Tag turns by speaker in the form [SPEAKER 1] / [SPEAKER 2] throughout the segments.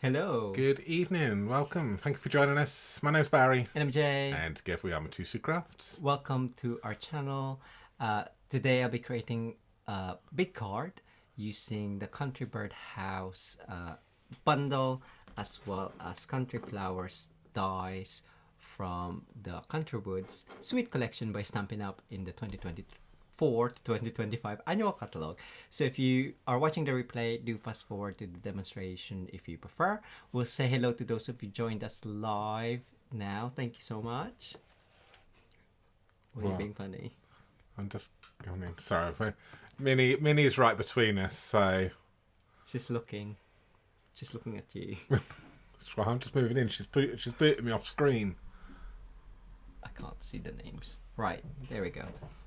[SPEAKER 1] Hello.
[SPEAKER 2] Good evening, welcome. Thank you for joining us. My name's Barry.
[SPEAKER 1] And I'm Jay.
[SPEAKER 2] And together we are Mitosu Crafts.
[SPEAKER 1] Welcome to our channel. Today I'll be creating a big card using the Country Bird House bundle as well as Country Flowers dies from the Country Woods Sweet Collection by Stampin' Up in the 2024 to 2025 annual catalog. So if you are watching the replay, do fast forward to the demonstration if you prefer. We'll say hello to those of you joined us live now. Thank you so much. Were you being funny?
[SPEAKER 2] I'm just going in. Sorry, Minnie is right between us, so
[SPEAKER 1] She's looking at you.
[SPEAKER 2] that's why I'm just moving in. She's booting me off screen.
[SPEAKER 1] I can't see the names. Right, there we go.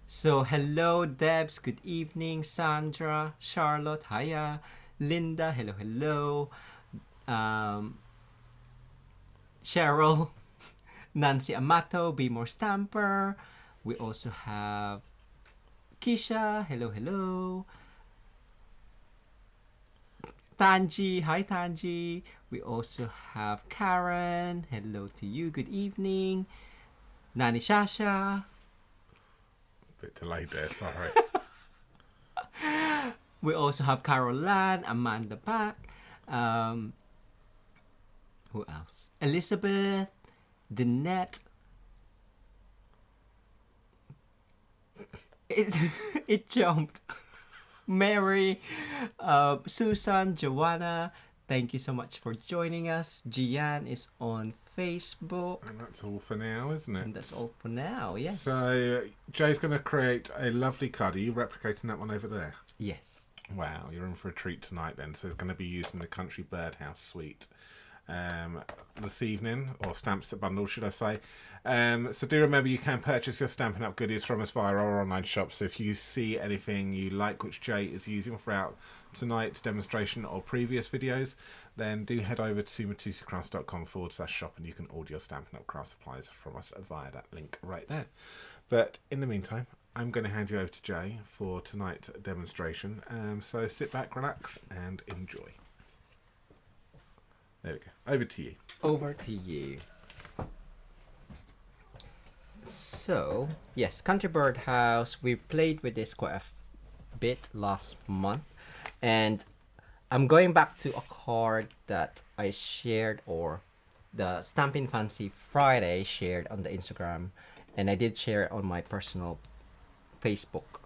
[SPEAKER 1] So hello Debs, good evening. Sandra, Charlotte, hiya. Linda, hello. Cheryl, Nancy Amato, Be More Stamper. We also have Kisha, hello. Tanji, hi Tanji. We also have Karen, hello to you, good evening. Nani Shasha.
[SPEAKER 2] Bit delayed there, sorry.
[SPEAKER 1] We also have Carol Lan, Amanda Pack. Who else? Elizabeth, Danette. It jumped. Mary, Susan, Joanna. Thank you so much for joining us. Gian is on Facebook.
[SPEAKER 2] And that's all for now, isn't it?
[SPEAKER 1] And that's all for now, yes.
[SPEAKER 2] So Jay's going to create a lovely card. Are you replicating that one over there?
[SPEAKER 1] Yes.
[SPEAKER 2] Wow, you're in for a treat tonight then. So it's going to be using the Country Birdhouse suite this evening, or stamps bundle should I say. So do remember you can purchase your Stampin' Up goodies from us via our online shop. So if you see anything you like which Jay is using throughout tonight's demonstration or previous videos, then do head over to mitosucrafts.com/shop and you can order your Stampin' Up craft supplies from us via that link right there. But in the meantime, I'm going to hand you over to Jay for tonight's demonstration. So sit back, relax and enjoy. There we go. Over to you.
[SPEAKER 1] Over to you. So, yes, Country Bird House. We played with this quite a bit last month. And I'm going back to a card that I shared, or the Stampin' Fancy Friday shared on the Instagram. And I did share it on my personal Facebook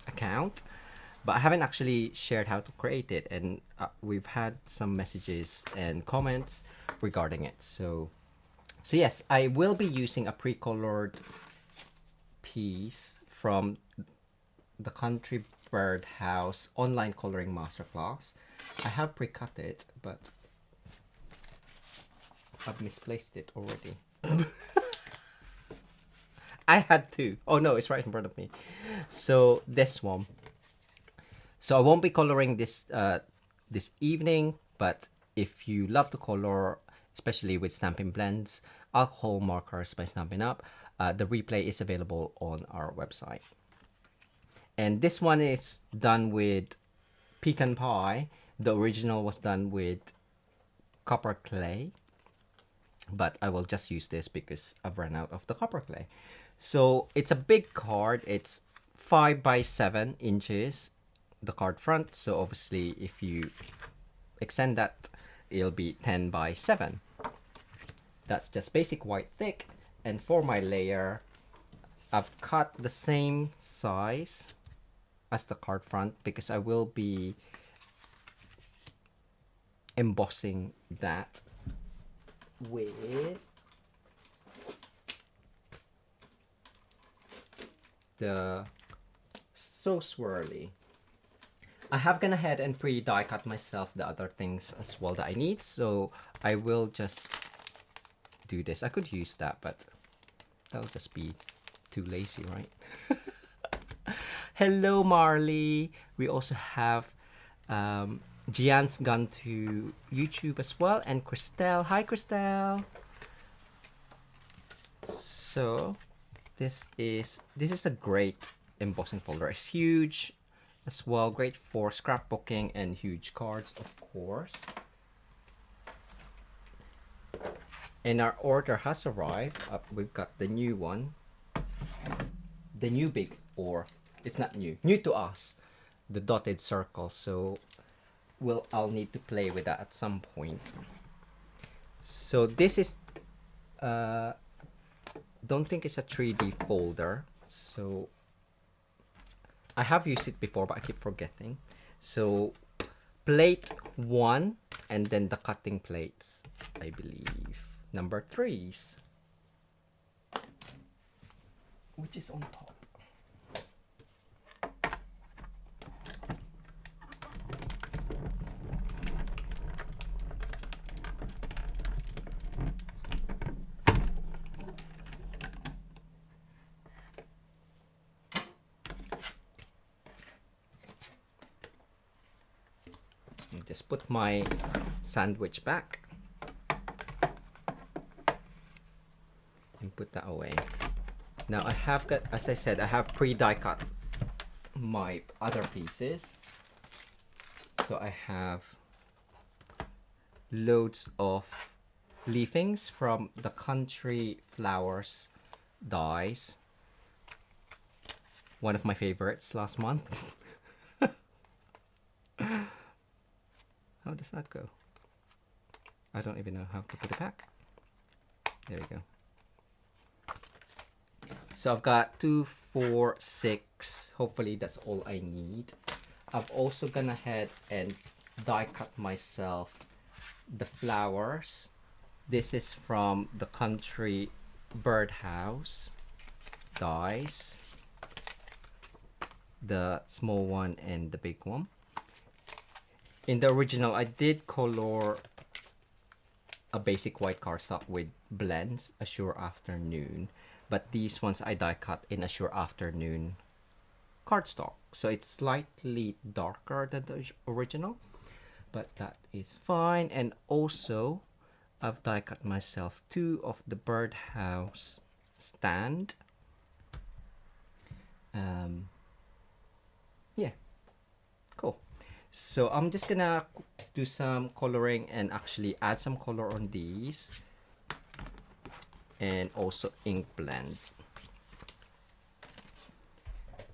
[SPEAKER 1] account. But I haven't actually shared how to create it, and we've had some messages and comments regarding it. So yes, I will be using a pre-colored piece from the Country Bird House online coloring masterclass. I have pre-cut it, but I've misplaced it already. I had to. Oh no, it's right in front of me. So this one. So I won't be coloring this this evening, but if you love to color, especially with Stampin' Blends, alcohol markers by Stampin' Up, the replay is available on our website. And this one is done with pecan pie. The original was done with copper clay, but I will just use this because I've run out of the copper clay. So it's a big card. It's 5 by 7 inches. The card front, so obviously if you extend that, it'll be 10 by 7. That's just basic white thick. And for my layer, I've cut the same size as the card front because I will be embossing that with the So Swirly. I have gone ahead and pre-die cut myself the other things as well that I need, so I will just do this. I could use that, but that'll just be too lazy, right? Hello, Marley. We also have Gian's gone to YouTube as well, and Christelle. Hi, Christelle. So this is a great embossing folder. It's huge as well, great for scrapbooking and huge cards, of course. And our order has arrived. We've got the new one. The new big, or it's not new. New to us. The dotted circle. So I'll need to play with that at some point. So this is don't think it's a 3D folder. So I have used it before, but I keep forgetting. So plate 1 and then the cutting plates, I believe. Number 3s. Which is on top. Just put my sandwich back and put that away. Now I have got, as I said, I have pre-die cut my other pieces. So I have loads of leafings from the Country Flowers dies. One of my favorites last month. How does that go? I don't even know how to put it back. There we go. So I've got 2, 4, 6. Hopefully that's all I need. I've also gone ahead and die cut myself the flowers. This is from the Country Birdhouse dies. The small one and the big one. In the original, I did color a basic white cardstock with blends, A Sure Afternoon. But these ones I die cut in A Sure Afternoon cardstock. So it's slightly darker than the original. But that is fine. And also, I've die cut myself 2 of the birdhouse stand. Yeah. Cool. So I'm just gonna do some coloring and actually add some color on these. And also ink blend.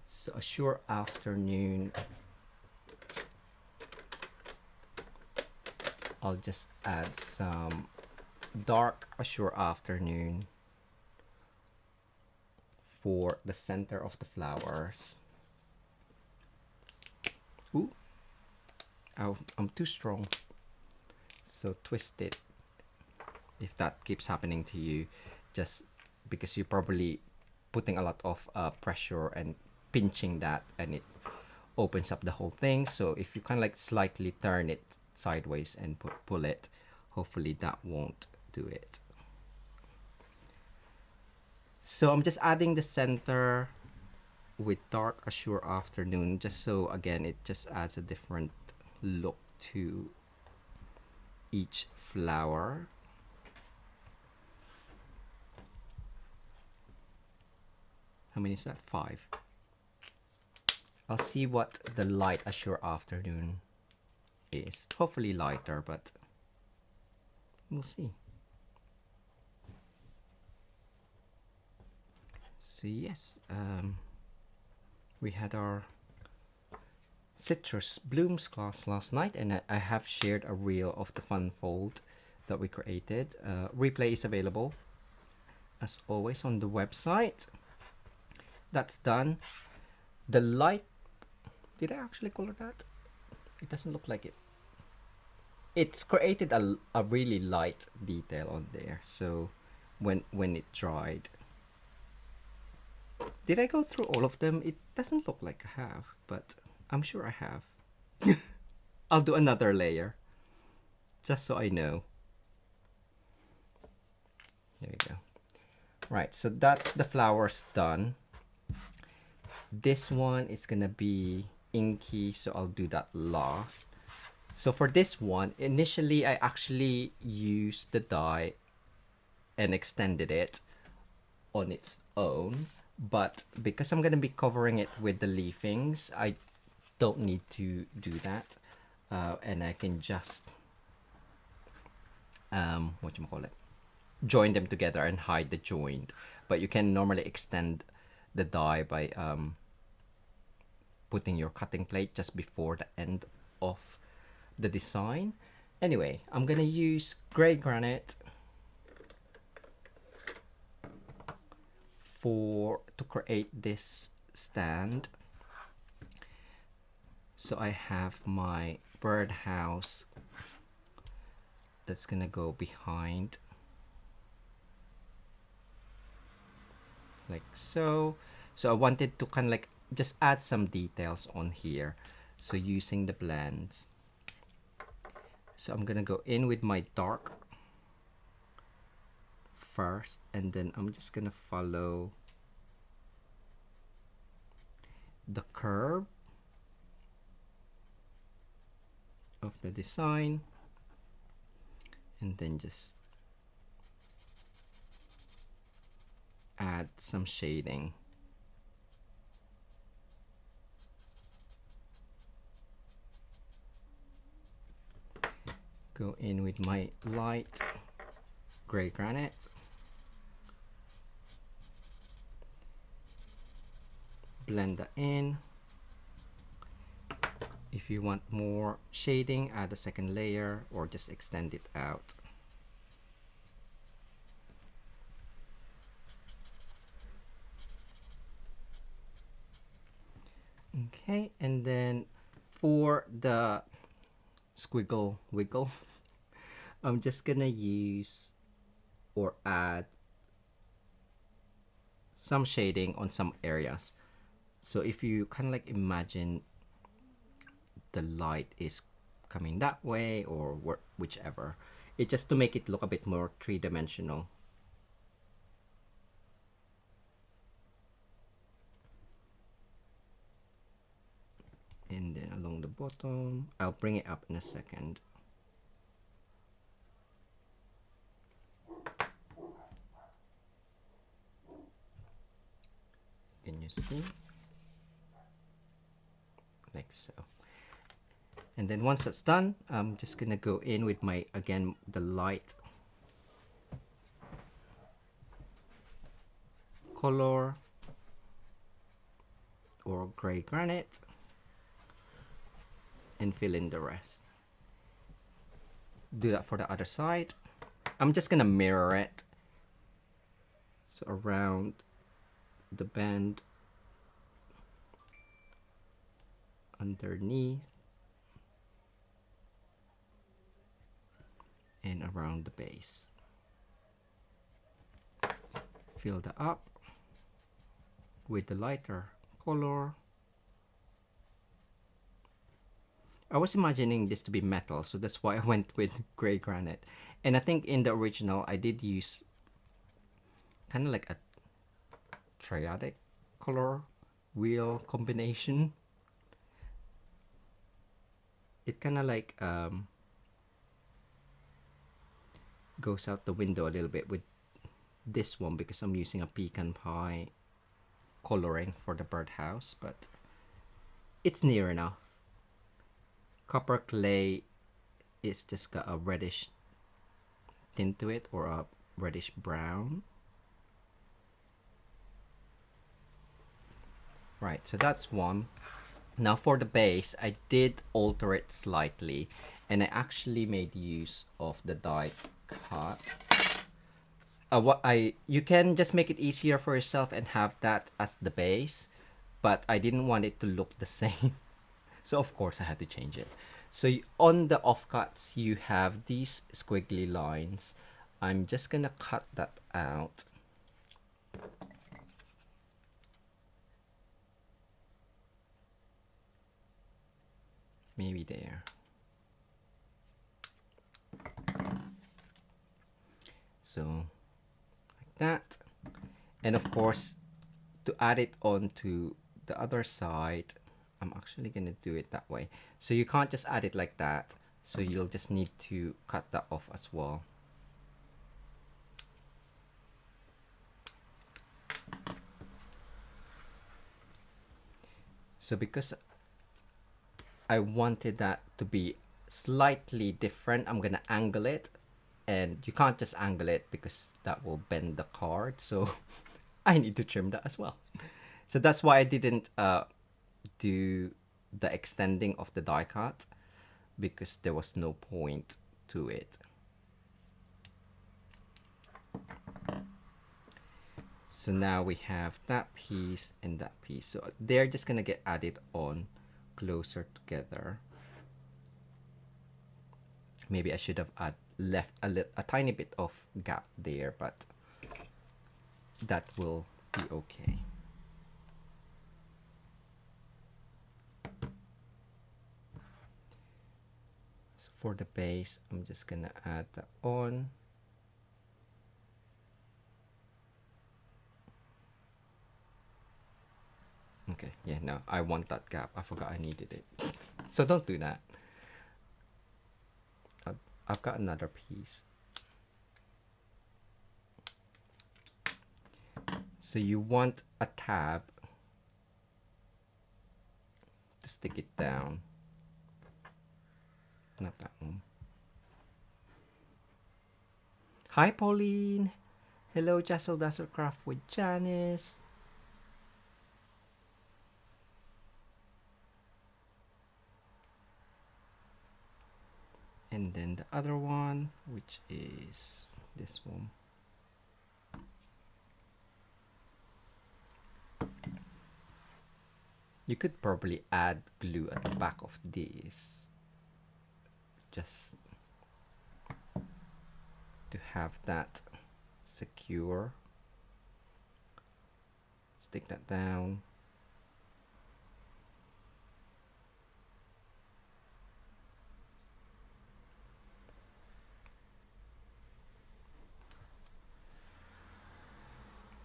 [SPEAKER 1] So A Sure Afternoon. I'll just add some dark A Sure Afternoon for the center of the flowers. Ooh. Oh, I'm too strong. So twist it. If that keeps happening to you, just because you're probably putting a lot of pressure and pinching that, and it opens up the whole thing. So if you kind of like slightly turn it sideways and pull it, hopefully that won't do it. So I'm just adding the center with dark A Sure Afternoon, just so again it just adds a different look to each flower. How many is that? 5. I'll see what the light A Sure Afternoon is. Hopefully lighter, but we'll see. So yes, we had our citrus blooms class last night, and I have shared a reel of the fun fold that we created. Replay is available as always on the website. That's done. The light, did I actually color that? It doesn't look like it. It's created a really light detail on there. So when it dried, did I go through all of them? It doesn't look like I have, but I'm sure I have. I'll do another layer just so I know. There we go. Right, so that's the flowers done. This one is gonna be inky, so I'll do that last. So for this one, initially I actually used the die and extended it on its own, but because I'm gonna be covering it with the leafings, I don't need to do that, and I can just whatchamacallit, join them together and hide the joint. But you can normally extend the die by putting your cutting plate just before the end of the design. Anyway, I'm gonna use gray granite to create this stand. So I have my birdhouse that's gonna go behind, like so. So I wanted to kind of like just add some details on here, so using the blends. So I'm gonna go in with my dark first, and then I'm just gonna follow the curve of the design, and then just add some shading. Go in with my light gray granite, blend that in. If you want more shading, add a second layer or just extend it out. Okay, and then for the squiggle wiggle, I'm just gonna use or add some shading on some areas. So if you kind of like imagine the light is coming that way or whichever, it just to make it look a bit more three-dimensional. And then along the bottom, I'll bring it up in a second. Can you see? Like so. And then once that's done, I'm just gonna go in with my, again, the light color or gray granite and fill in the rest. Do that for the other side. I'm just gonna mirror it, so around the bend, underneath, and around the base. Fill that up with the lighter color. I was imagining this to be metal, so that's why I went with gray granite. And I think in the original I did use kind of like a triadic color wheel combination. It kind of like goes out the window a little bit with this one because I'm using a pecan pie coloring for the birdhouse, but it's near enough. Copper clay is just got a reddish tint to it, or a reddish brown. Right, so that's one. Now for the base, I did alter it slightly, and I actually made use of the die cut. You can just make it easier for yourself and have that as the base, but I didn't want it to look the same. So of course I had to change it. So on the offcuts, you have these squiggly lines. I'm just gonna cut that out. Maybe there. So like that. And of course, to add it onto the other side, I'm actually gonna do it that way. So you can't just add it like that. So you'll just need to cut that off as well. So because I wanted that to be slightly different, I'm gonna angle it and you can't just angle it because that will bend the card, so I need to trim that as well. So that's why I didn't do the extending of the die cut, because there was no point to it. So now we have that piece and that piece, so they're just gonna get added on closer together. Maybe I should have left a tiny bit of gap there, but that will be okay. So for the base, I'm just gonna add that on. Okay, yeah, no, I want that gap. I forgot I needed it. So don't do that. I've got another piece. So you want a tab to stick it down. Not that one. Hi, Pauline. Hello, Jassel Dazzle Craft with Janice. And then the other one, which is this one. You could probably add glue at the back of this, just to have that secure. Stick that down.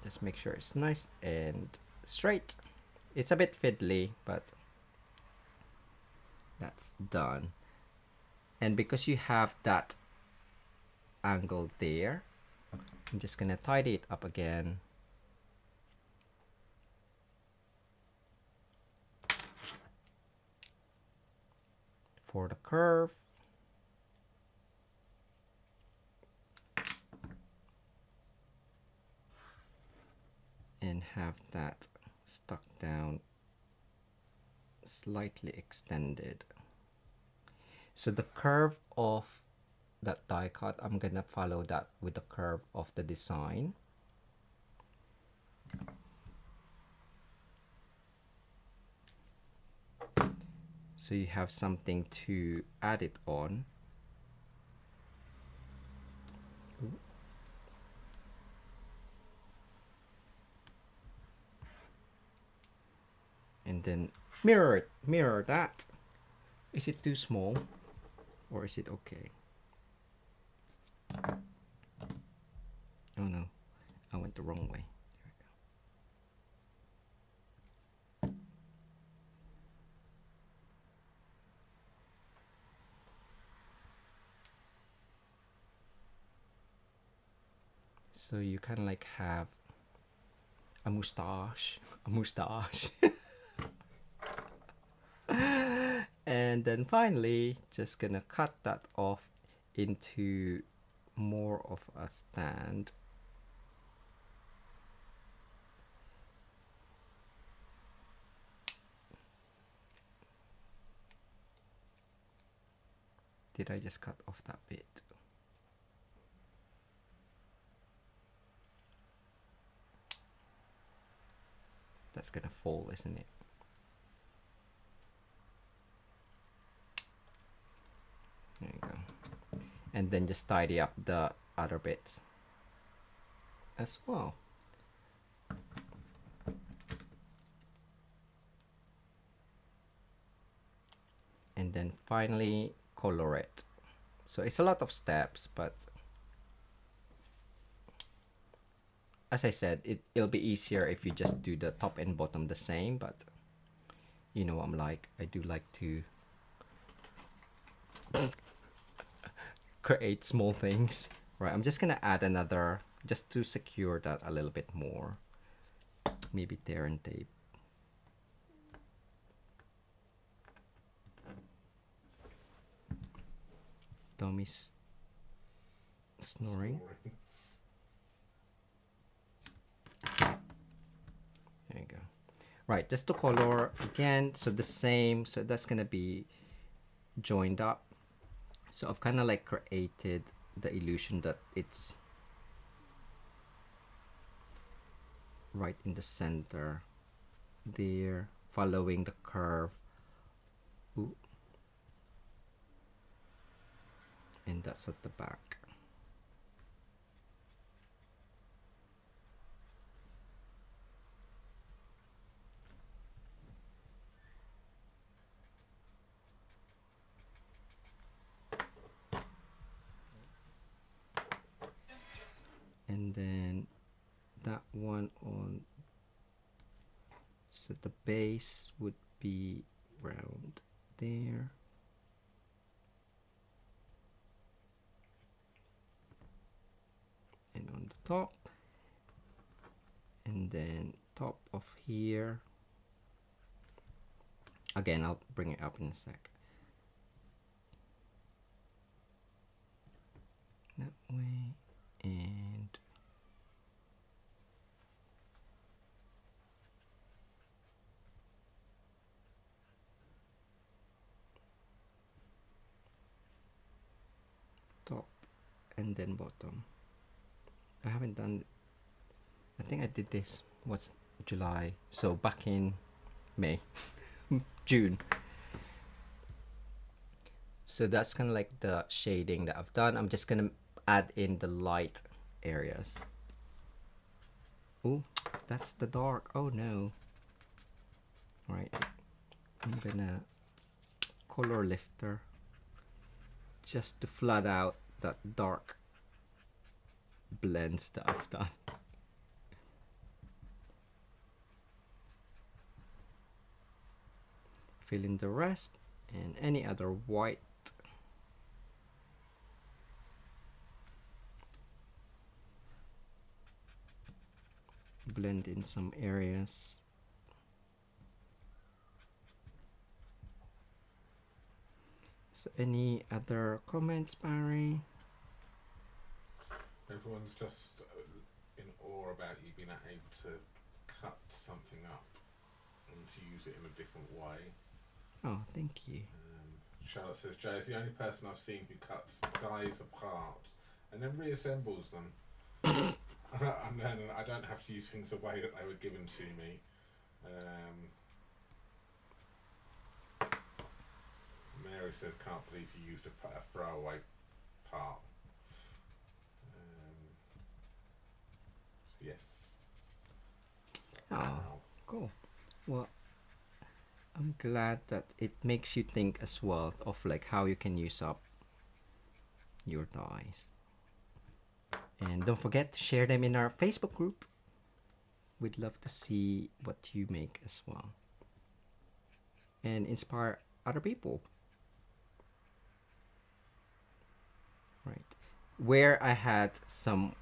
[SPEAKER 1] Just make sure it's nice and straight. It's a bit fiddly, but that's done. And because you have that angle there, I'm just gonna tidy it up again. For the curve. And have that stuck down, slightly extended. So the curve of that die cut, I'm gonna follow that with the curve of the design. So you have something to add it on. And then mirror that. Is it too small or is it okay? Oh no, I went the wrong way. So you kind of like have a mustache. And then finally, just gonna cut that off into more of a stand. Did I just cut off that bit? That's gonna fall, isn't it? There you go. And then just tidy up the other bits as well. And then finally color it. So it's a lot of steps, but as I said, it'll be easier if you just do the top and bottom the same, but you know I'm like, I do like to create small things. Right, I'm just gonna add another, just to secure that a little bit more. Maybe tear and tape. Tommy's Snoring. There you go. Right, just the color again. So the same. So that's gonna be joined up. So I've kind of like created the illusion that it's right in the center there, following the curve. Ooh. And that's at the back. And then that one on, so the base would be round there. And on the top, and then top of here. Again, I'll bring it up in a sec. That way, and top, and then bottom. I haven't done, I think I did this, what's July, so back in May, June. So that's kind of like the shading that I've done. I'm just gonna add in the light areas. Oh, that's the dark. Oh no. Right, I'm gonna color lifter just to flood out that dark blends that I've done. Fill in the rest and any other white. Blend in some areas. So any other comments, Barry?
[SPEAKER 2] Everyone's just in awe about you being able to cut something up and to use it in a different way.
[SPEAKER 1] Oh, thank you.
[SPEAKER 2] Charlotte says, Jay is the only person I've seen who cuts dies apart and then reassembles them. And then I don't have to use things the way that they were given to me. Mary says, can't believe you used a throwaway part. So yes.
[SPEAKER 1] Oh, cool. Well, I'm glad that it makes you think as well of like how you can use up your dies. And don't forget to share them in our Facebook group. We'd love to see what you make as well. And inspire other people. Right. Where I had some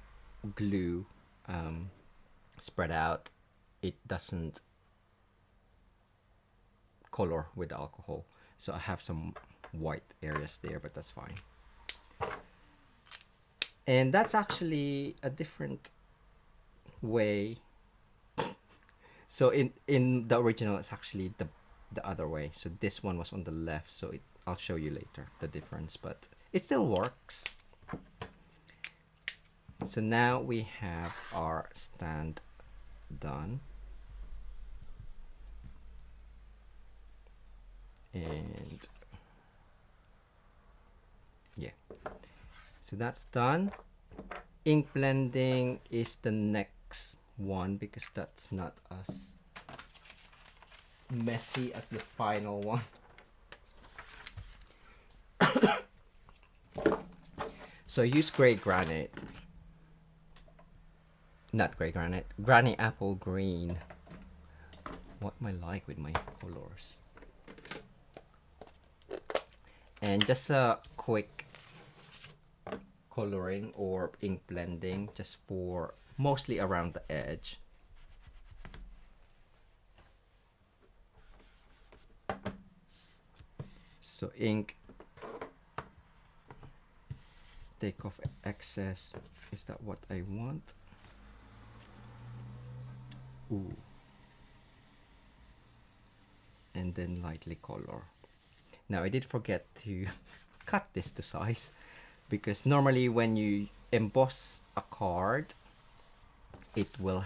[SPEAKER 1] glue spread out, it doesn't color with alcohol. So I have some white areas there, but that's fine. And that's actually a different way. So in the original, it's actually the other way. So this one was on the left. So I'll show you later the difference, but it still works. So now we have our stand done. And yeah, so that's done. Ink blending is the next one because that's not as messy as the final one. So use gray granite, not gray granite, granny apple green. What am I like with my colors? And just a quick coloring or ink blending just for mostly around the edge. So ink take off excess. Is that what I want? Ooh. And then lightly color. Now I did forget to cut this to size, because normally when you emboss a card, it will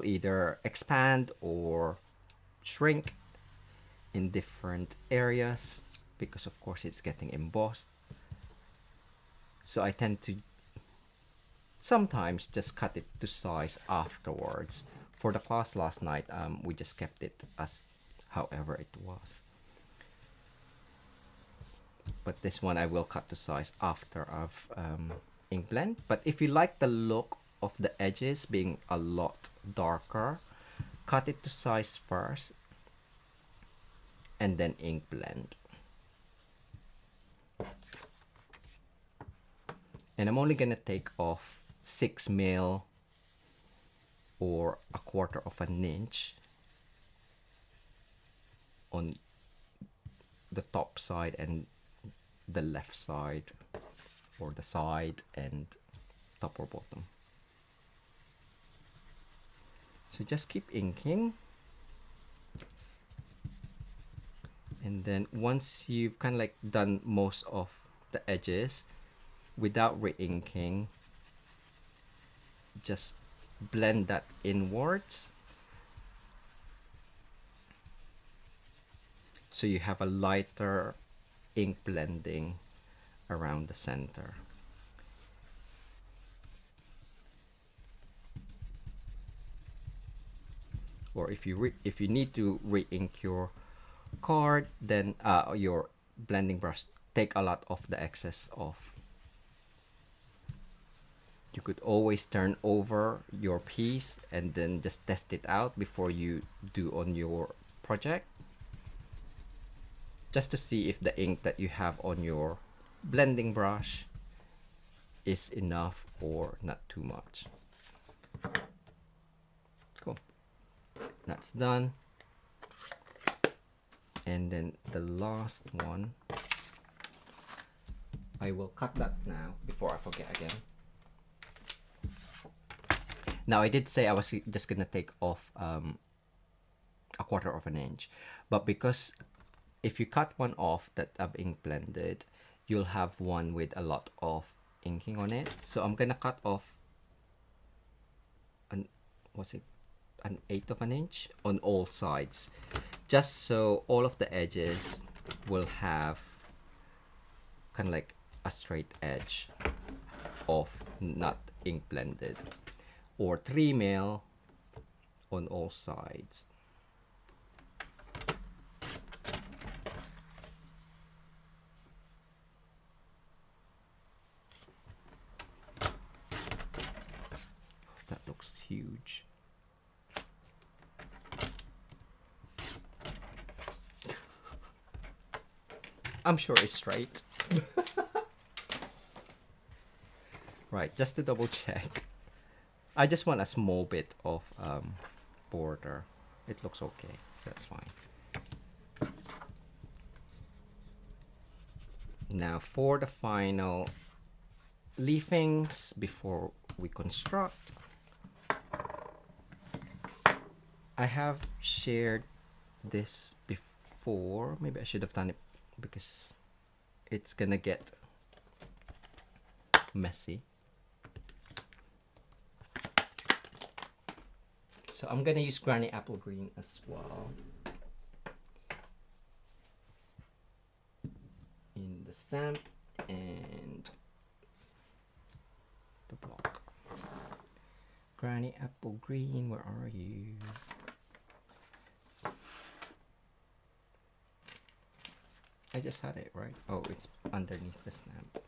[SPEAKER 1] either expand or shrink in different areas, because of course it's getting embossed. So I tend to sometimes just cut it to size afterwards. For the class last night, we just kept it as however it was. But this one I will cut to size after I've ink blend. But if you like the look of the edges being a lot darker, cut it to size first and then ink blend. And I'm only gonna take off 6 mil or 1/4 of an inch on the top side and the left side, or the side and top or bottom. So just keep inking, and then once you've kind of like done most of the edges without re-inking, just blend that inwards so you have a lighter ink blending around the center. Or if you need to re-ink your card, then your blending brush, take a lot of the excess off. You could always turn over your piece and then just test it out before you do on your project, just to see if the ink that you have on your blending brush is enough or not too much. Cool. That's done. And then the last one, I will cut that now before I forget again. Now I did say I was just gonna take off 1/4 of an inch, but because if you cut one off that I've ink blended, you'll have one with a lot of inking on it. So I'm gonna cut off an 1/8 of an inch on all sides, just so all of the edges will have kind of like a straight edge of not ink blended, or 3 mil on all sides. That looks huge. I'm sure it's straight. Right, just to double check. I just want a small bit of border. It looks okay. That's fine. Now for the final leafings before we construct, I have shared this before. Maybe I should have done it because it's gonna get messy. So I'm gonna use Granny Apple Green as well in the stamp and the block. Granny Apple Green, where are you? I just had it, right? Oh, it's underneath the stamp.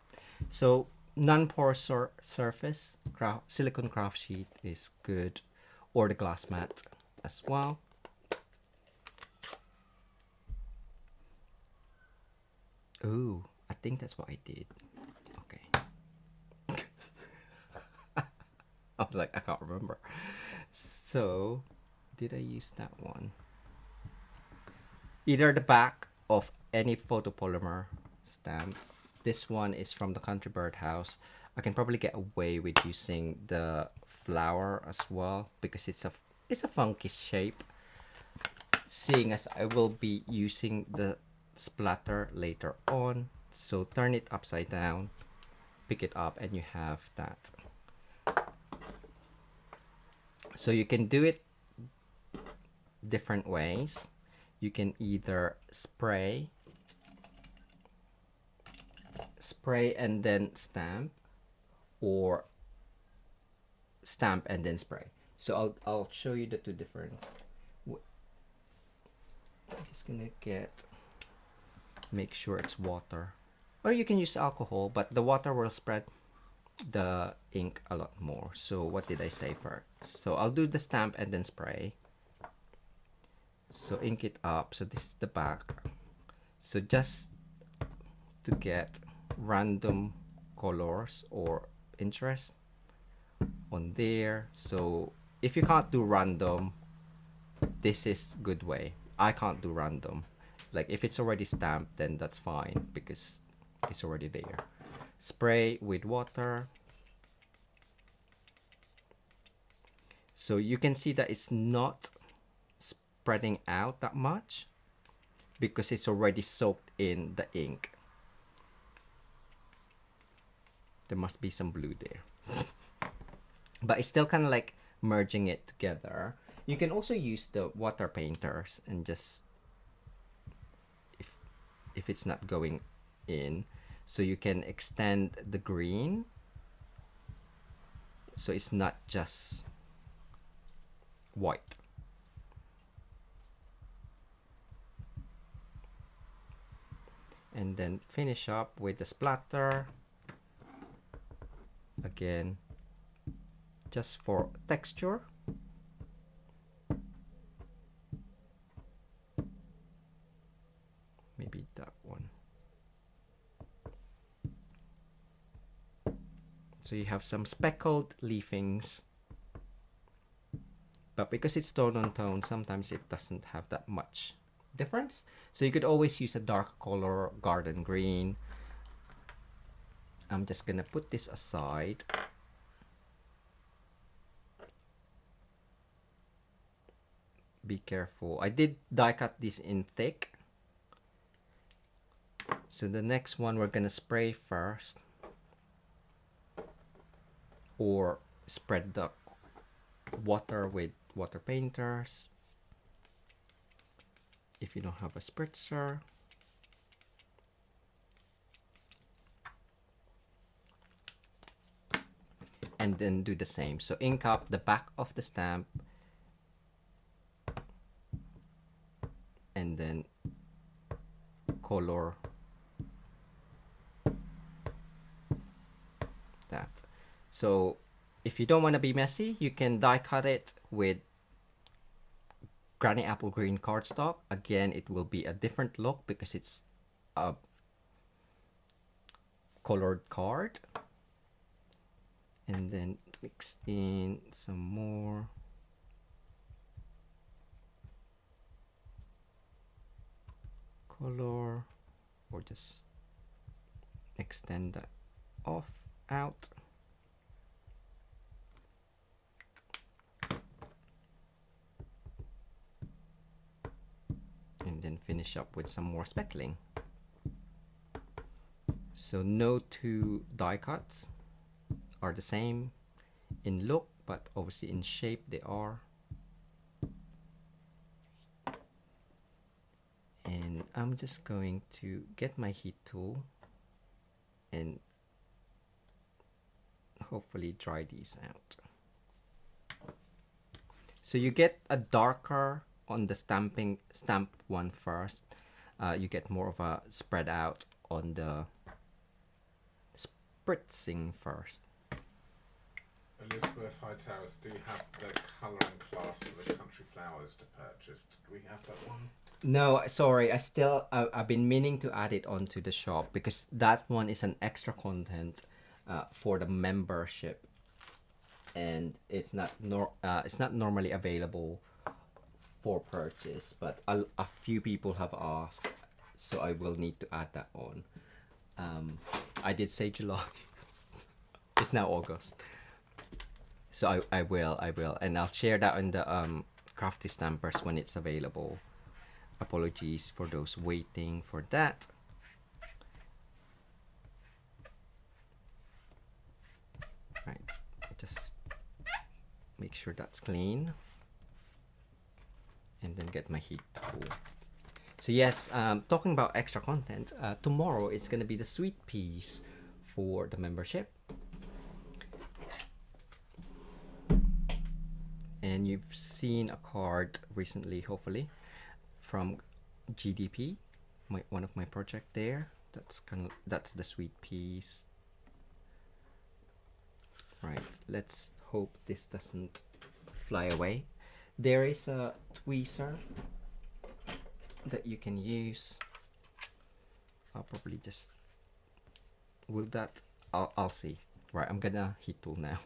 [SPEAKER 1] So non-porous surface, silicone craft sheet is good, or the glass mat as well. Ooh, I think that's what I did. Okay. I was like, I can't remember. So, did I use that one? Either the back of any photopolymer stamp this one is from the Country Bird House. I can probably get away with using the flower as well because it's a funky shape. Seeing as I will be using the splatter later on, so turn it upside down, pick it up, and you have that. So you can do it different ways. You can either spray and then stamp, or stamp and then spray. So I'll show you the two difference. I'm just gonna make sure it's water, or you can use alcohol, but the water will spread the ink a lot more. So what did I say first? So I'll do the stamp and then spray. So ink it up. So this is the back. So just to get random colors or interest on there. So if you can't do random, this is good way. I can't do random. Like if it's already stamped, then that's fine because it's already there. Spray with water. So you can see that it's not spreading out that much because it's already soaked in the ink. There must be some blue there. But it's still kind of like merging it together. You can also use the water painters and just, if it's not going in, so you can extend the green so it's not just white. And then finish up with the splatter again, just for texture. Maybe that one. So you have some speckled leafings, but because it's tone on tone, sometimes it doesn't have that much difference. So you could always use a dark color, garden green. I'm just gonna put this aside. Be careful. I did die cut this in thick. So the next one we're gonna spray first, or spread the water with water painters if you don't have a spritzer. And then do the same. So ink up the back of the stamp and then color that. So if you don't want to be messy, you can die cut it with Granny Apple Green cardstock. Again, it will be a different look because it's a colored card. And then mix in some more. Color, or just extend that off out. And then finish up with some more speckling. So no two die cuts are the same in look, but obviously in shape they are. And I'm just going to get my heat tool and hopefully dry these out. So you get a darker on the stamp one first. You get more of a spread out on the spritzing first.
[SPEAKER 2] Elizabeth Hightowers, do you have the colouring class of the country flowers to purchase? Did we have that one?
[SPEAKER 1] No, sorry. I've been meaning to add it onto the shop because that one is an extra content for the membership, and it's not normally available for purchase. But a few people have asked, so I will need to add that on. I did say July. It's now August. So I will, and I'll share that in the Crafty Stampers when it's available. Apologies for those waiting for that. Right, just make sure that's clean, and then get my heat tool. So yes, talking about extra content, tomorrow it's gonna be the sweet peas for the membership. And you've seen a card recently, hopefully, from GDP, one of my project there. That's the sweet peas. Right, let's hope this doesn't fly away. There is a tweezer that you can use. I'll probably just, will that, I'll see. Right, I'm gonna heat tool now.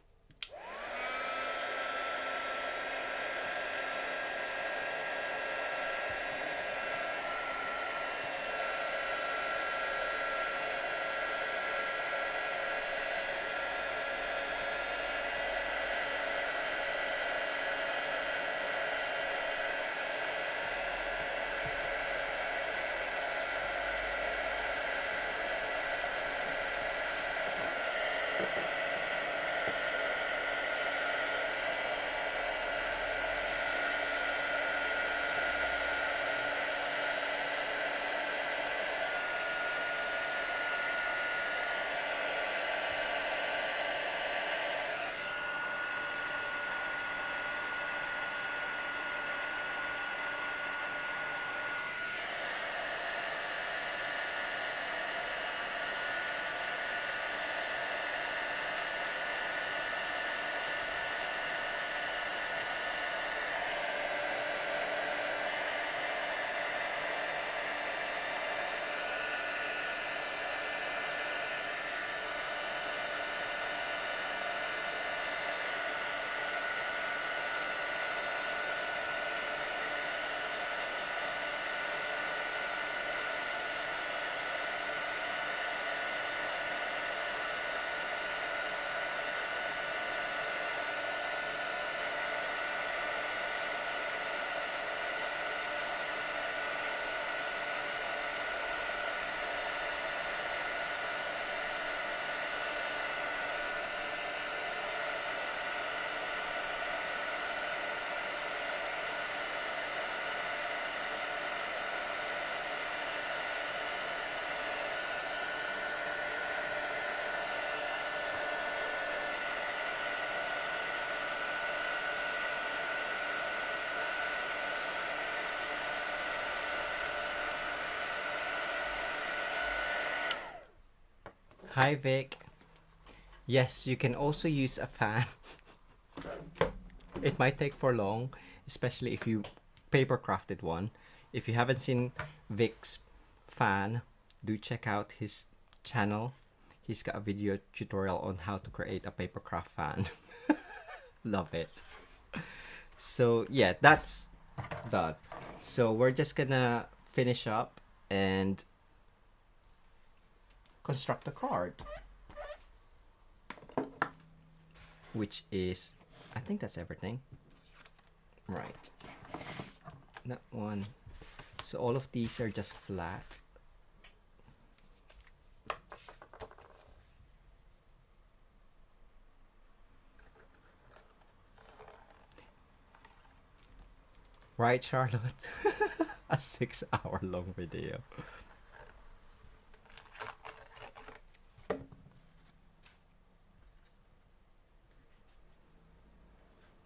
[SPEAKER 1] Hi Vic. Yes, you can also use a fan. It might take for long, especially if you paper crafted one. If you haven't seen Vic's fan, do check out his channel. He's got a video tutorial on how to create a papercraft fan. Love it. So yeah, that's done. So we're just gonna finish up and construct a card, which is, I think that's everything. Right, that one. So all of these are just flat. Right, Charlotte? A 6-hour long video.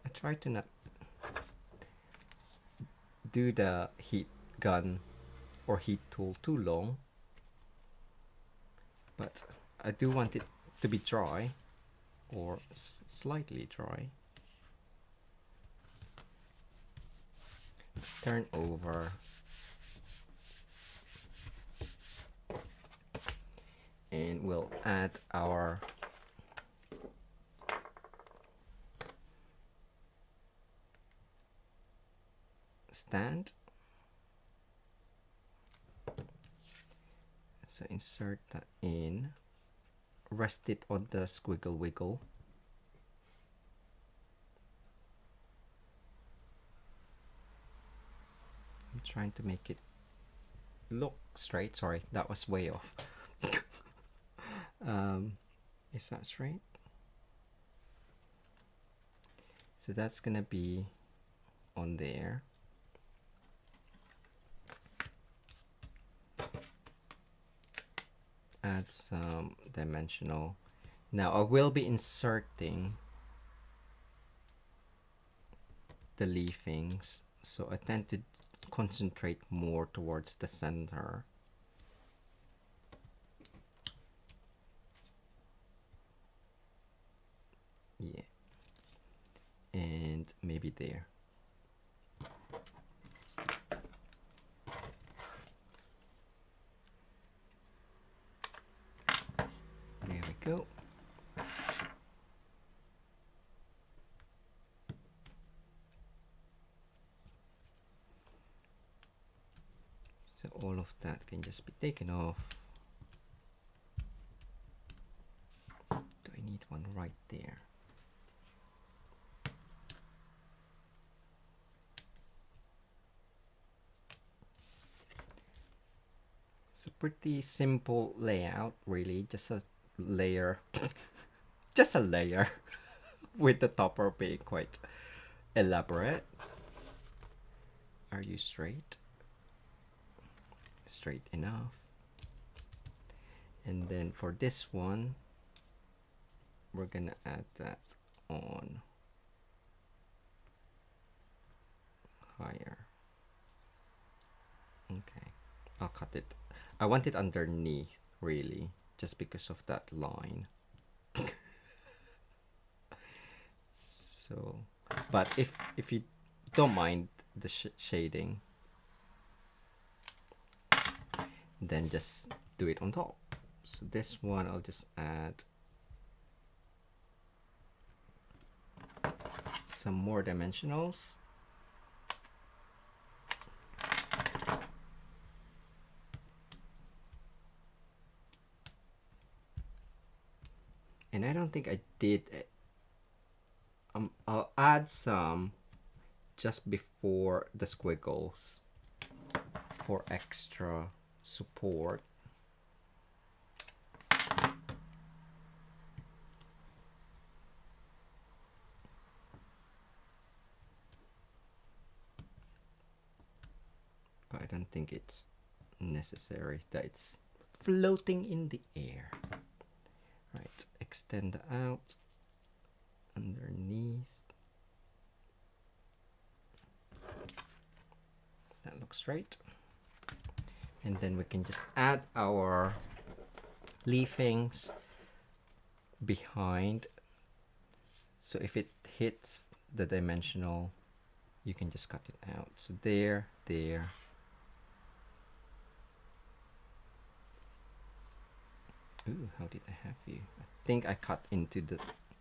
[SPEAKER 1] I try to not do the heat gun or heat tool too long, but I do want it to be dry or slightly dry. Turn over and we'll add our stand. So insert that in, rest it on the squiggle wiggle. I'm trying to make it look straight. Sorry, that was way off. Is that straight? So that's gonna be on there. Add some dimensional. Now I will be inserting the leafings, so I tend to concentrate more towards the center. Yeah, and maybe there. There we go. So all of that can just be taken off. Do I need one right there? It's a pretty simple layout, really, just a layer, just a layer, with the topper being quite elaborate. Are you straight? Straight enough. And then for this one, we're gonna add that on higher. Okay, I'll cut it. I want it underneath, really, just because of that line. So, but if you don't mind the shading, then just do it on top. So this one I'll just add some more dimensionals. And I don't think I did it. I'll add some just before the squiggles for extra support. But I don't think it's necessary that it's floating in the air. Right, extend out underneath. That looks straight. And then we can just add our leafings behind. So if it hits the dimensional, you can just cut it out. So there, there. Ooh, how did I have you? I think I cut into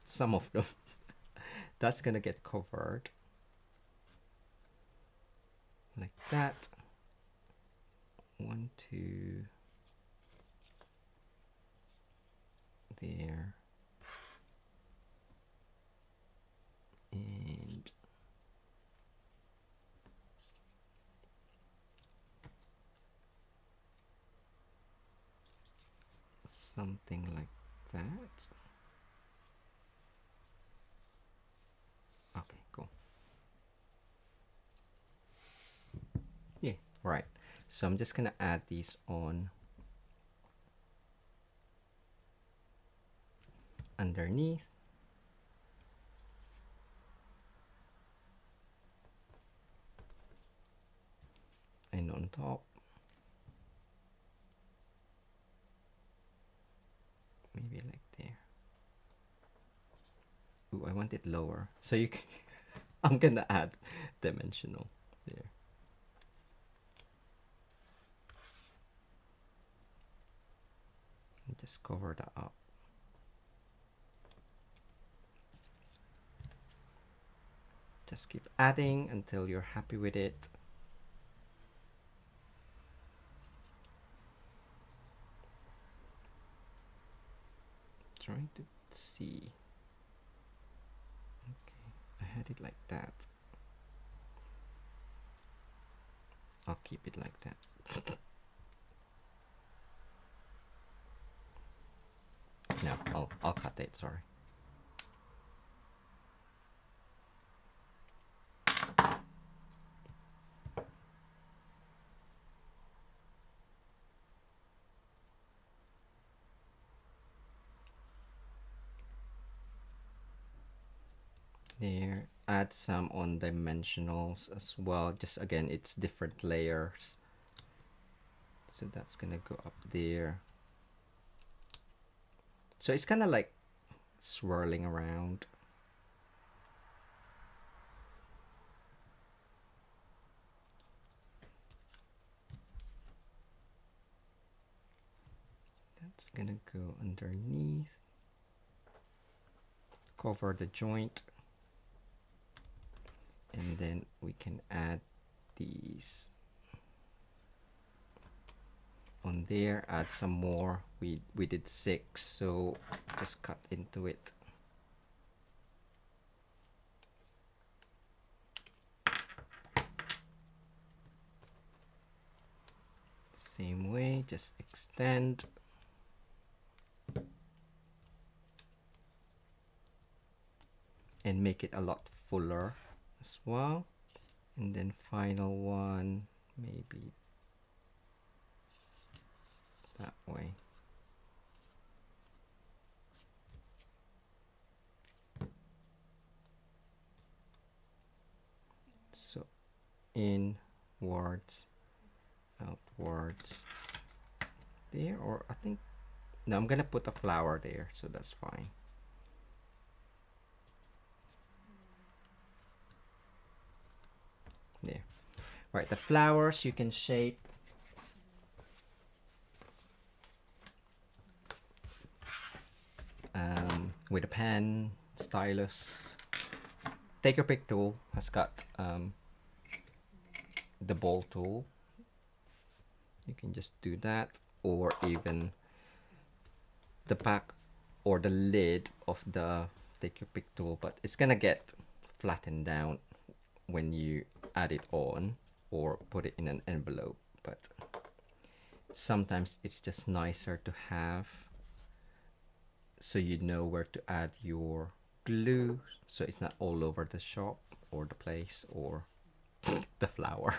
[SPEAKER 1] some of them. That's gonna get covered like that. 1, 2, there, and something like that. Okay, cool. Yeah, right. So I'm just gonna add these on underneath. And on top. Maybe like there. Ooh, I want it lower. So you can I'm gonna add dimensional there. And just cover that up. Just keep adding until you're happy with it. trying to see. Okay, I had it like that. I'll keep it like that. No, I'll cut it, sorry. There, add some on dimensionals as well. Just again, it's different layers. So that's gonna go up there. So it's kind of like swirling around. That's gonna go underneath. Cover the joint. And then we can add these on there, add some more. We did 6, so just cut into it. Same way, just extend. And make it a lot fuller as well. And then final one, maybe that way. So inwards, outwards there, or I think, no, I'm gonna put a flower there, so that's fine. There. Right, the flowers you can shape with a pen, stylus. Take your pick tool has got the ball tool. You can just do that, or even the back or the lid of the take your pick tool, but it's gonna get flattened down when you add it on or put it in an envelope. But sometimes it's just nicer to have, so you know where to add your glue, so it's not all over the shop or the place or the flower.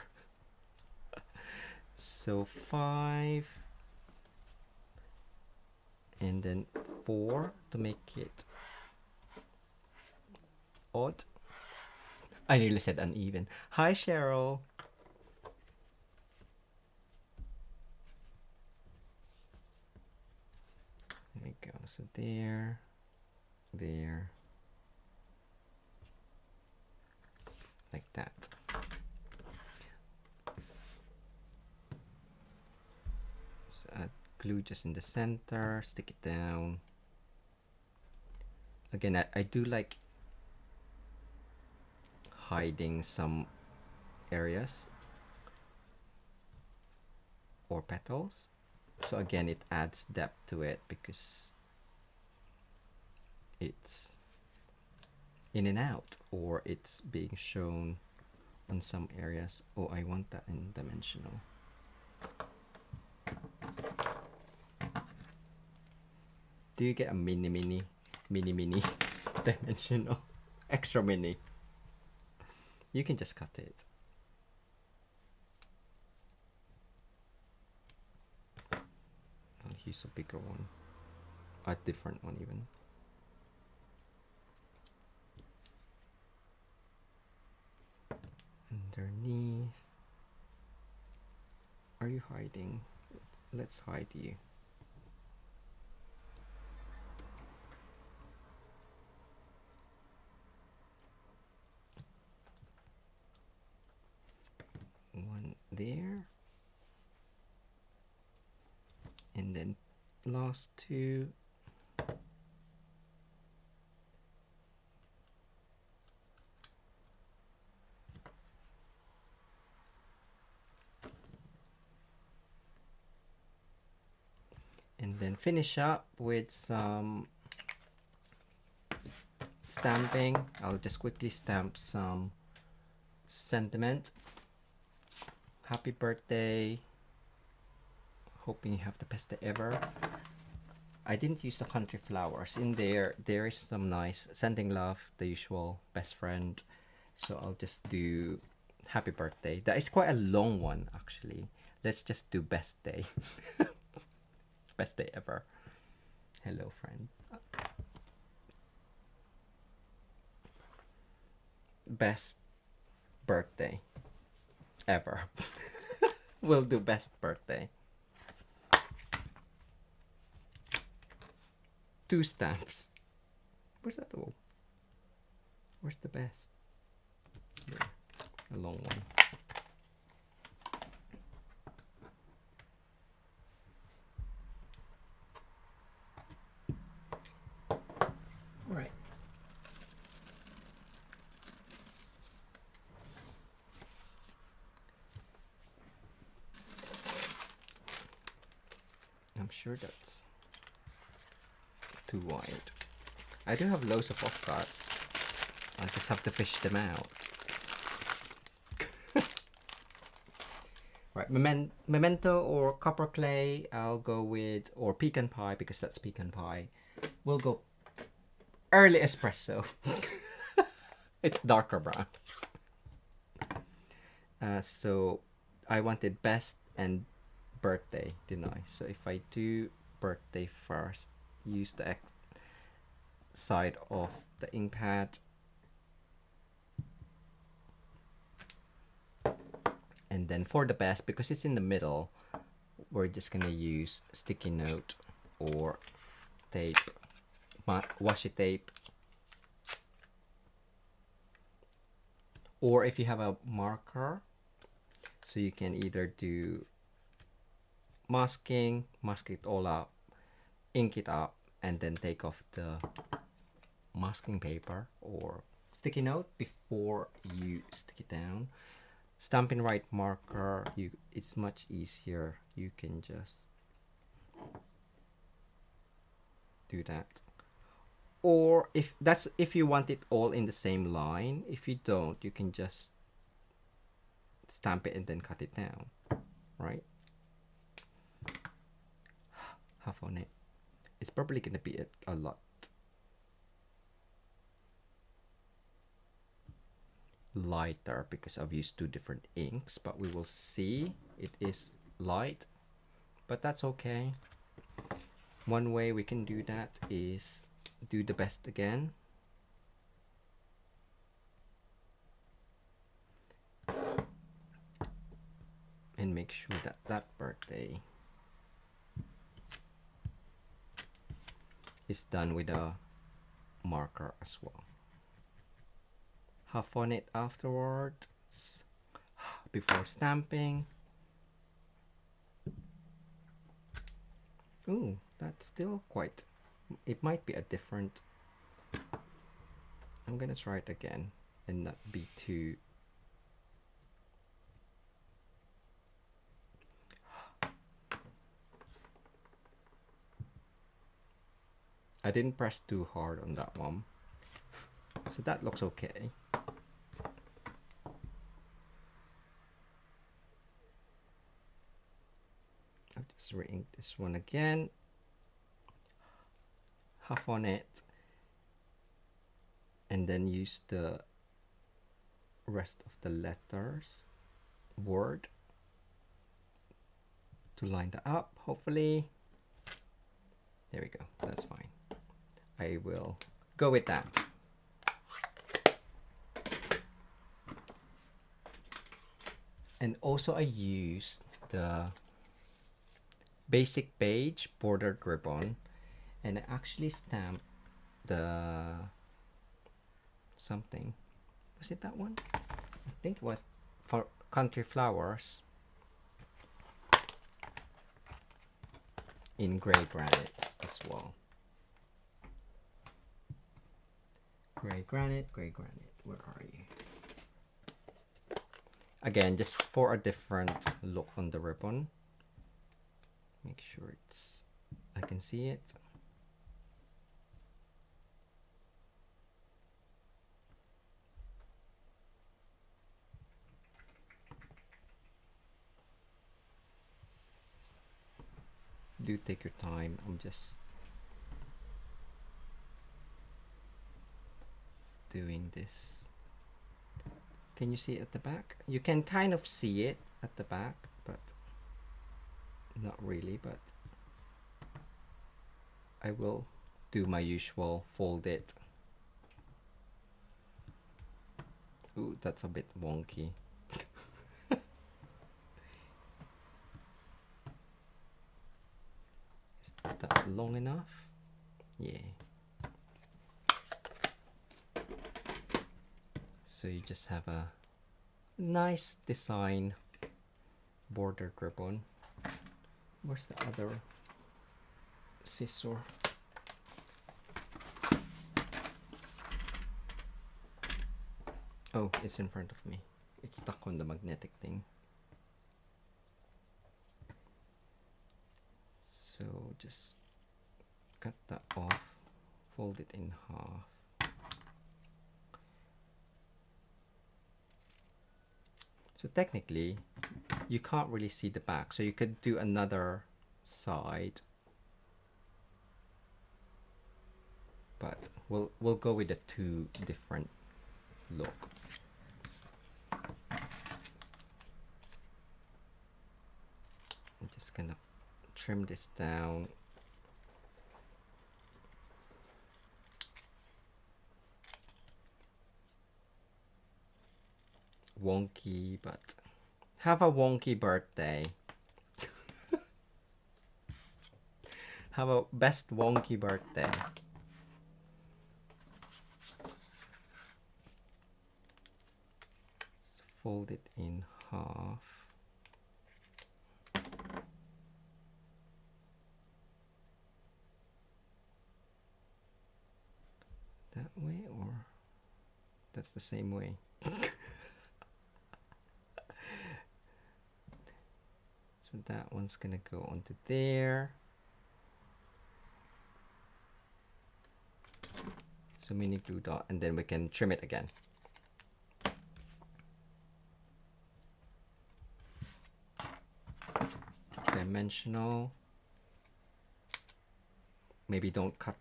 [SPEAKER 1] So 5 and then 4 to make it odd. I nearly said uneven. Hi Cheryl. There we go. So there, like that. So add glue just in the center, stick it down. Again, I do like hiding some areas or petals. So again, it adds depth to it because it's in and out, or it's being shown on some areas. Oh, I want that in dimensional. Do you get a mini dimensional? Extra mini. You can just cut it. I'll use a bigger one. A different one even. Underneath. Are you hiding? Let's hide you. One there. And then last 2. And then finish up with some stamping, I'll just quickly stamp some sentiment. Happy birthday. Hoping you have the best day ever. I didn't use the country flowers. In there, there is some nice sending love, the usual best friend. So I'll just do happy birthday. That is quite a long one, actually. Let's just do best day. Best day ever. Hello, friend. Best birthday ever. We'll do best birthday. 2 stamps. Where's that? Oh, where's the best? There. A long one. All right. I'm sure that's too wide. I do have loads of offcuts. I just have to fish them out. Right, memento or copper clay, I'll go with, or pecan pie, because that's pecan pie. We'll go early espresso. It's darker brown. So I wanted best and birthday, didn't I? So if I do birthday first, use the side of the ink pad. And then for the best, because it's in the middle, we're just gonna use sticky note or tape, washi tape. Or if you have a marker, so you can either do masking, mask it all up, ink it up, and then take off the masking paper or sticky note before you stick it down. Stampin' Right marker, it's much easier. You can just do that. Or if you want it all in the same line. If you don't, you can just stamp it and then cut it down, right? Half on it. It's probably gonna be a lot lighter because I've used 2 different inks, but we will see. It is light, but that's okay. One way we can do that is do the best again. And make sure that that birthday is done with a marker as well. Half on it afterwards before stamping. Ooh, that's still quite, it might be a different, I'm gonna try it again and not be too, I didn't press too hard on that one, so that looks okay. I'll just re-ink this one again, half on it, and then use the rest of the letters, word, to line that up, hopefully. There we go, that's fine. I will go with that. And also I used the basic beige bordered ribbon, and I actually stamped the something. Was it that one? I think it was for country flowers in gray granite as well. Gray granite, where are you? Again, just for a different look on the ribbon. Make sure I can see it. Do take your time. I'm just doing this. Can you see it at the back? You can kind of see it at the back, but not really. But I will do my usual, fold it. Ooh, that's a bit wonky. Is that long enough? Yeah. So you just have a nice design bordered ribbon. Where's the other scissor? Oh, it's in front of me. It's stuck on the magnetic thing. So just cut that off, fold it in half. So technically, you can't really see the back, so you could do another side. But we'll go with the two different look. I'm just gonna trim this down. Wonky, but have a wonky birthday. Have a best wonky birthday. Let's fold it in half. That way, or that's the same way. So that one's gonna go onto there. So mini glue dot, and then we can trim it again. Dimensional. Maybe don't cut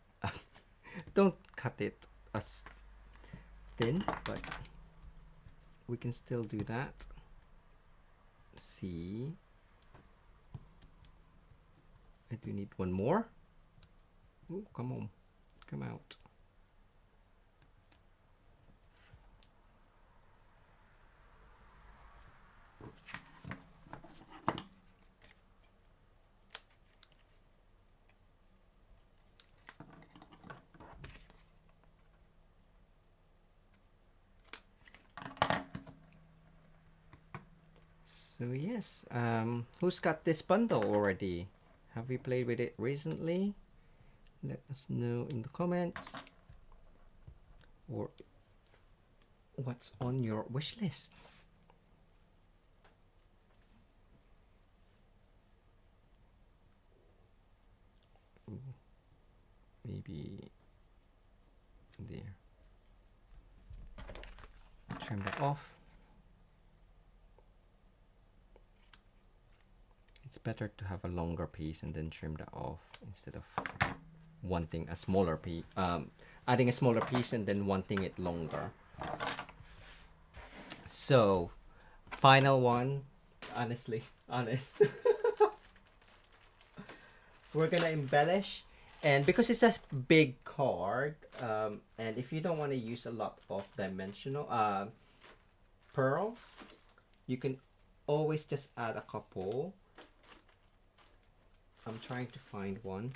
[SPEAKER 1] don't cut it as thin, but we can still do that. See, I do need one more. Ooh, come on, come out. So yes, who's got this bundle already? Have we played with it recently? Let us know in the comments. Or what's on your wish list? Ooh, maybe there. Trim that off. It's better to have a longer piece and then trim that off instead of wanting a smaller piece, adding a smaller piece and then wanting it longer. So, final one, honest. We're gonna embellish, and because it's a big card, and if you don't want to use a lot of dimensional pearls, you can always just add a couple. I'm trying to find one.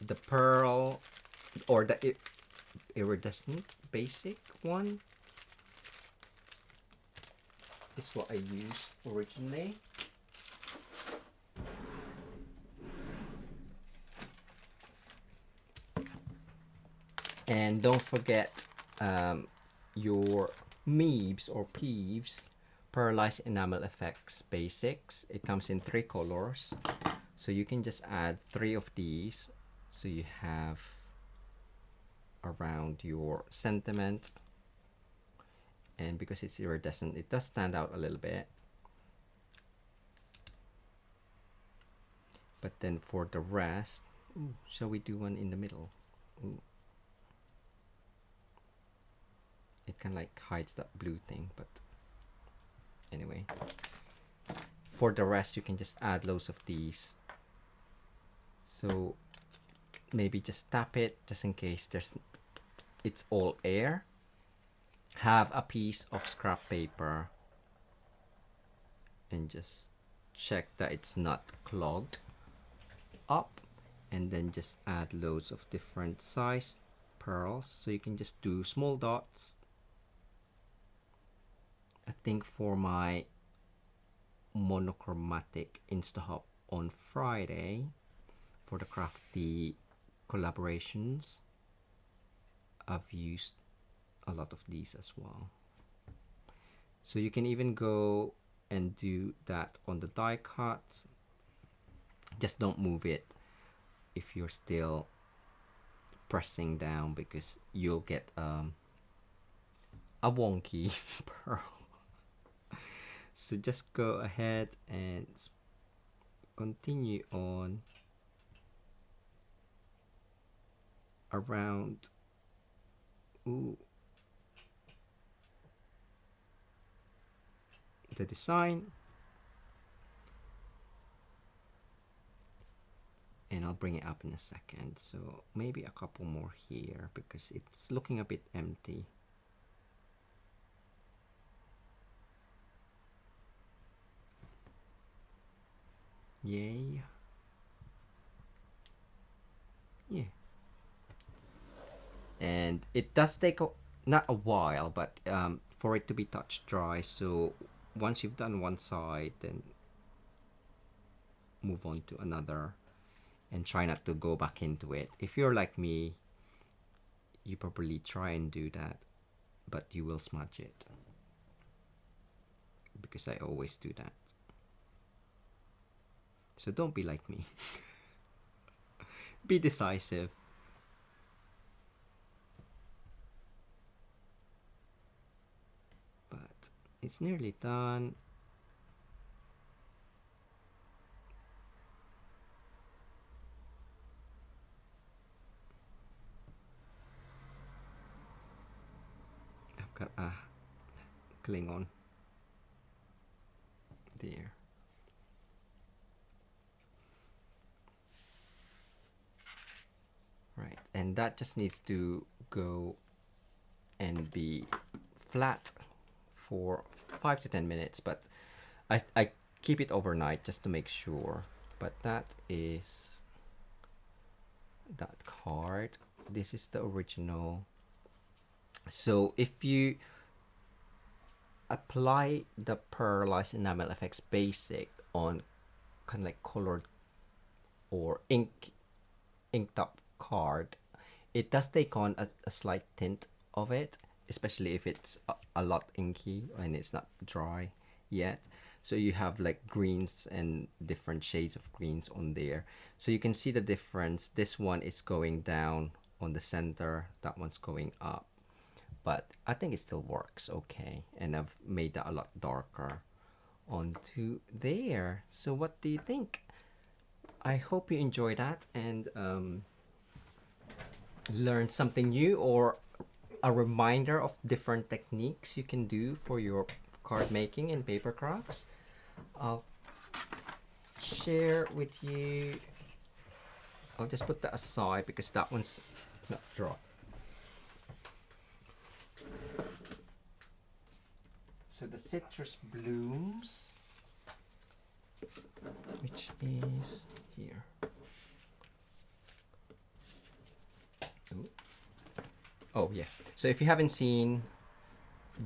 [SPEAKER 1] The pearl or the iridescent basic one is what I used originally. And don't forget your Meebs or Peeves Pearlized Enamel Effects Basics. It comes in 3 colors, so you can just add 3 of these, so you have around your sentiment. And because it's iridescent, it does stand out a little bit. But then for the rest, shall we do one in the middle? Ooh. It kind of like hides that blue thing, but anyway. For the rest, you can just add loads of these. So maybe just tap it just in case it's all air. Have a piece of scrap paper and just check that it's not clogged up, and then just add loads of different sized pearls. So you can just do small dots. I think for my monochromatic InstaHop on Friday, for the crafty collaborations, I've used a lot of these as well. So you can even go and do that on the die cuts. Just don't move it if you're still pressing down, because you'll get a wonky pearl. So just go ahead and continue on around. Ooh. The design, and I'll bring it up in a second. So maybe a couple more here because it's looking a bit empty. Yay. Yeah. And it does take not a while, but for it to be touch dry. So once you've done one side, then move on to another and try not to go back into it. If you're like me, you probably try and do that, but you will smudge it, because I always do that. So don't be like me. Be decisive. But it's nearly done. I've got a Klingon there. Right, and that just needs to go and be flat for 5 to 10 minutes, but I keep it overnight just to make sure. But that is that card. This is the original. So if you apply the Pearlized Enamel FX Basic on kind of like colored or inked up card, it does take on a slight tint of it, especially if it's a lot inky and it's not dry yet. So you have like greens and different shades of greens on there, so you can see the difference. This one is going down on the center, that one's going up, but I think it still works okay, and I've made that a lot darker onto there. So what do you think? I hope you enjoy that and learn something new, or a reminder of different techniques you can do for your card making and paper crafts. I'll share with you. I'll just put that aside because that one's not dry. So the citrus blooms, which is here. Ooh. Oh yeah, so if you haven't seen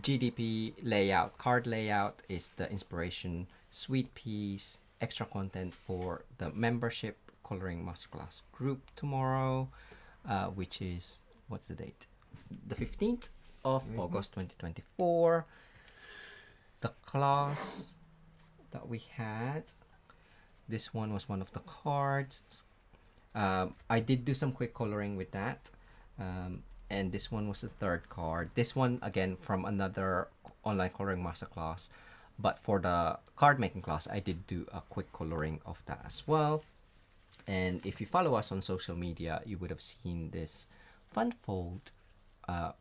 [SPEAKER 1] GDP layout, card layout is the inspiration, sweet peas, extra content for the membership coloring masterclass group tomorrow, which is, what's the date? The 15th of August 2024. The class that we had, this one was one of the cards. I did do some quick coloring with that. And this one was the third card. This one, again, from another online coloring masterclass. But for the card making class, I did do a quick coloring of that as well. And if you follow us on social media, you would have seen this fun fold,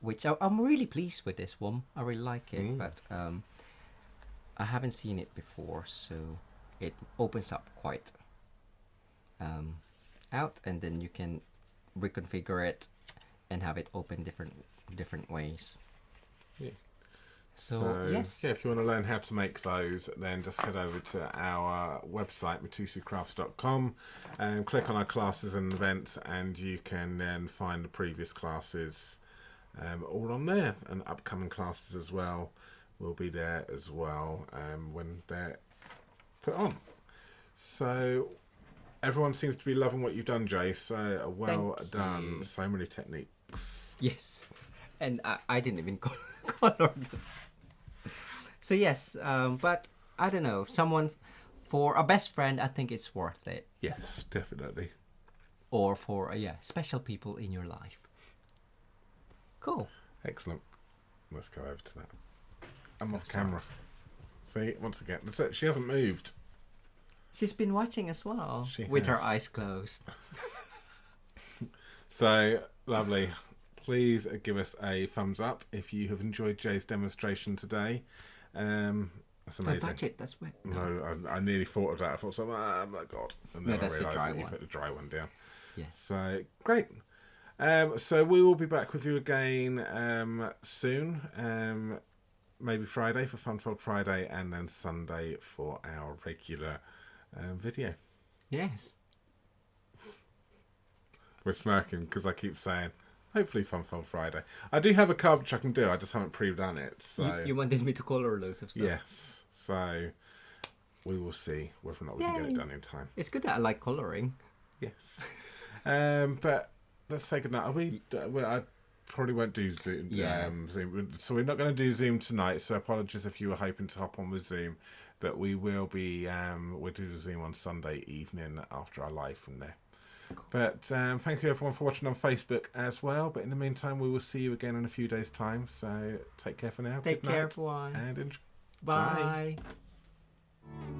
[SPEAKER 1] which I'm really pleased with this one. I really like it, but I haven't seen it before, so it opens up quite out, and then you can reconfigure it and have it open different ways.
[SPEAKER 2] Yeah.
[SPEAKER 1] So yes,
[SPEAKER 2] yeah, if you want to learn how to make those, then just head over to our website, mitosucrafts.com, and click on our classes and events, and you can then find the previous classes all on there, and upcoming classes as well will be there as well when they're put on. So everyone seems to be loving what you've done, Jay, so well
[SPEAKER 1] Thank
[SPEAKER 2] done.
[SPEAKER 1] you.
[SPEAKER 2] So many techniques.
[SPEAKER 1] yes, and I didn't even color them. So yes, but I don't know, someone for a best friend, I think it's worth it.
[SPEAKER 2] Yes, definitely.
[SPEAKER 1] Or for special people in your life. Cool.
[SPEAKER 2] Excellent. Let's go over to that. I'm off camera. See, once again, that's it. She hasn't moved.
[SPEAKER 1] She's been watching as well,
[SPEAKER 2] She
[SPEAKER 1] with her
[SPEAKER 2] has.
[SPEAKER 1] eyes closed.
[SPEAKER 2] So, lovely. Please give us a thumbs up if you have enjoyed Jay's demonstration today. That's
[SPEAKER 1] My
[SPEAKER 2] amazing.
[SPEAKER 1] budget, that's wet.
[SPEAKER 2] No, I nearly thought of that. I thought, oh my God. And
[SPEAKER 1] No,
[SPEAKER 2] then I
[SPEAKER 1] that's the
[SPEAKER 2] realised
[SPEAKER 1] dry
[SPEAKER 2] that you
[SPEAKER 1] one.
[SPEAKER 2] put the dry one down.
[SPEAKER 1] Yes.
[SPEAKER 2] So, great. So we will be back with you again soon. Maybe Friday for Funfold Friday, and then Sunday for our regular video.
[SPEAKER 1] Yes.
[SPEAKER 2] We're smirking because I keep saying, hopefully Funfold Friday. I do have a card which I can do, I just haven't pre-done it. So
[SPEAKER 1] You wanted me to color loads of stuff.
[SPEAKER 2] yes, so we will see whether or not we can get
[SPEAKER 1] Yay.
[SPEAKER 2] it done in time.
[SPEAKER 1] It's good that I like coloring.
[SPEAKER 2] Yes. But let's say goodnight. I probably won't do Zoom.
[SPEAKER 1] Yeah.
[SPEAKER 2] Zoom. So we're not going to do Zoom tonight. So apologies if you were hoping to hop on with Zoom, but we will be. We'll do the Zoom on Sunday evening after our live from there. But thank you everyone for watching on Facebook as well. But in the meantime, we will see you again in a few days' time. So take care for now.
[SPEAKER 1] Take
[SPEAKER 2] Good
[SPEAKER 1] care,
[SPEAKER 2] night,
[SPEAKER 1] everyone.
[SPEAKER 2] and enjoy.
[SPEAKER 1] Bye.
[SPEAKER 2] Bye.